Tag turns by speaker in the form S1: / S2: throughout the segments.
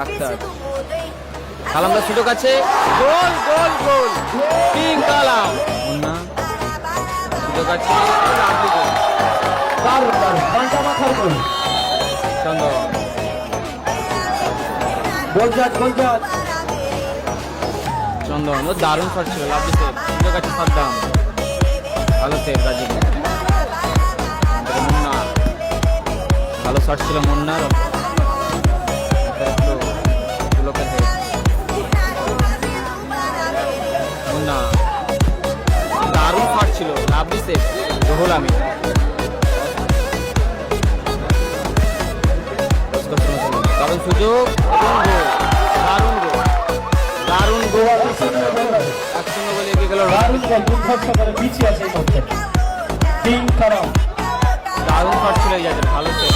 S1: আক্তার কালামদা সুযোগ আছে, গোল গোল গোল, কিং কালাম। মুন্না সুযোগ আছে, চন্দন চন্দন ও দারুণ শট ছিল, লাভলি সেভ। সুযোগ আছে সাদ্দাম, ভালো সেভ রাজীব। মুন্না ভালো শট ছিল মুন্নার, মুন্না দারুণ শট ছিল, লাভলি সেভ রুহুল আমিন। দারুণ সুযোগ, দারুণ গোল, দারুণ গোল, 1-0 বলে এগিয়ে গেল। দারুণ শট ছিল এই জায়গায়, ভালো সেভ।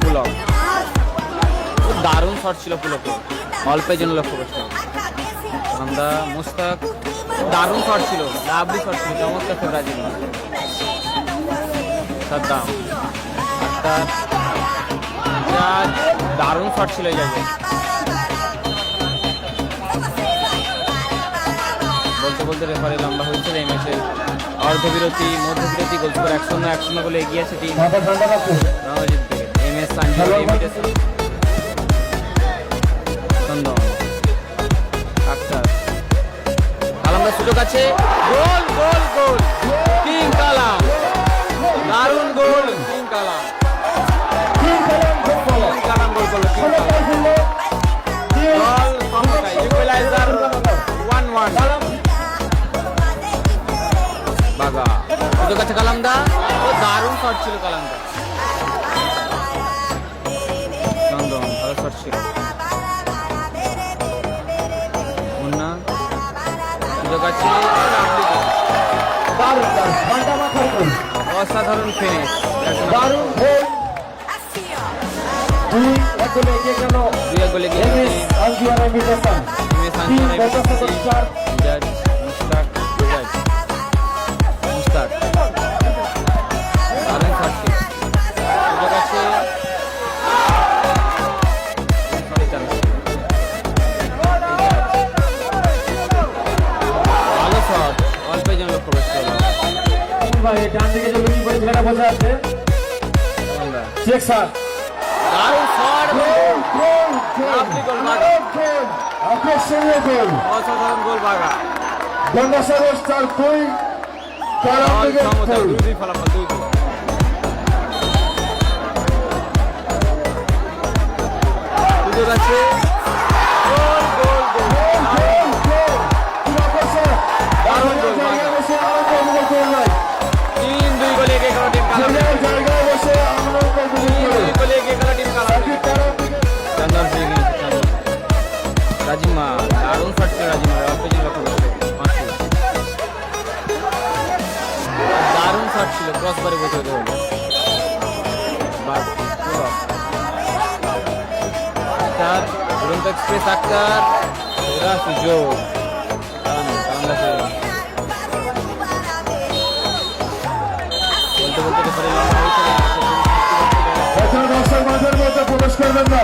S1: পুলক দারুণ শট ছিল, পুলকে অল্পের জন্য লক্ষ্য করছে আমরা। মুস্তাক দারুণ শট ছিল, লাভলি শট ছিল, চমৎকার সেভ রাজীব। সাদ্দাম আক্তার দারুণ শট ছিল এই জায়গায়। বলতে বলতে রেফারি লম্বা হয়েছিল এই ম্যাচের অর্ধবিরতি মধ্যবিরতি। গোলস্কোর 1-0 বলে এগিয়ে আছে টিম নওয়াজিদ থেকে। MS সানজিদ ইমিটেশন, চন্দন আক্তার কালামদার সুযোগ আছে, গোল গোল গোল, কিং কালাম, দারুণ গোল, কিং কালাম। কালাম গোল করলো, গোল সমতায়, ইকুয়ালাইজার 1-1। বাগা সুযোগ আছে কালামদা, ও দারুণ শট ছিল কালামদা। চন্দন ভালো শট ছিল। মুন্না সুযোগ আছে, অসাধারণ ফিনিশ, দারুণ গোল। 2-1 গোলে এগিয়ে মুস্তাক দারুণ শট ছিল। সুযোগ আছে, ভালো শট, অল্পের জন্য লক্ষ্য করছে।
S2: ডান দিকে যে লুকি করে ছেলেটা বসে আছে, শেখ স্যার
S1: দারুণ শট,
S2: আকর্ষণীয় গোল,
S1: অসাধারণ গোল বাগা।
S2: গঙ্গাসাগর স্টার 2, কালাম থেকে
S1: 2 ফলাফল 2। সুযোগ আছে, গোল গোল গোল, দারুণ গোল বাগা। 3-2 গোলে এগিয়ে গেল টিম কালাম, 3-2 গোলে এগিয়ে গেল টিম কালাম। চন্দন সিং রাজিমা দারুণ শট ছিল, রাজিমা অল্পজন লক্ষ্য করছে। দারুণ শট ছিল, ক্রস বারে বসে হতে হলো। আক্তার দুরন্ত এক্সপ্রেস, আক্তার ওরা সুযোগ, বলতে বলতে রেফারি লম্বা হয়েছিল।
S2: দর্শক মাঝের মধ্যে প্রবেশ করবেন না।